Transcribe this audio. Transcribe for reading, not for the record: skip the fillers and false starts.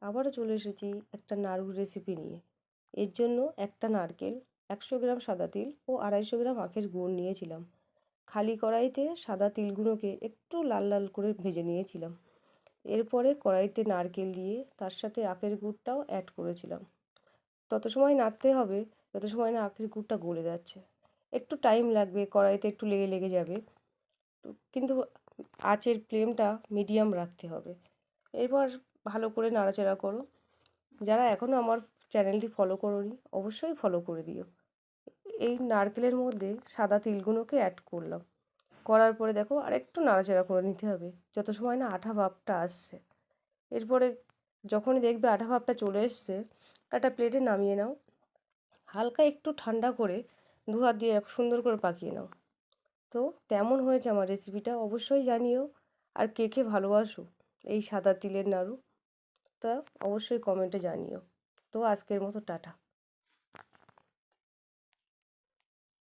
আবারও চলে এসেছি একটা নাড়ুর রেসিপি নিয়ে। এর জন্য একটা নারকেল, 100 গ্রাম সাদা তিল ও 250 গ্রাম আখের গুড় নিয়েছিলাম। খালি কড়াইতে সাদা তিলগুলোকে একটু লাল লাল করে ভেজে নিয়েছিলাম। এরপরে কড়াইতে নারকেল দিয়ে তার সাথে আখের গুড়টাও অ্যাড করেছিলাম। তত সময় নাড়তে হবে যত সময় না আখের গুড়টা গলে যাচ্ছে। একটু টাইম লাগবে, কড়াইতে একটু লেগে লেগে যাবে, কিন্তু আঁচের ফ্লেমটা মিডিয়াম রাখতে হবে। এরপর ভালো করে নাড়াচাড়া করো। যারা এখনও আমার চ্যানেলটি ফলো করোনি অবশ্যই ফলো করে দিও। এই নারকেলের মধ্যে সাদা তিলগুলোকে অ্যাড করলাম। করার পরে দেখো আরেকটু নাড়াচাড়া করে নিতে হবে যত সময় না আঠা ভাবটা আসছে। এরপরে যখনই দেখবে আঠা ভাবটা চলে এসছে, একটা প্লেটে নামিয়ে নাও। হালকা একটু ঠান্ডা করে দু হাত দিয়ে সুন্দর করে পাকিয়ে নাও। তো কেমন হয়েছে আমার রেসিপিটা অবশ্যই জানিও। আর কে কে ভালোবাসো এই সাদা তিলের নাড়ু, তা অবশ্যই কমেন্টে জানিও। তো আজকের মতো টাটা।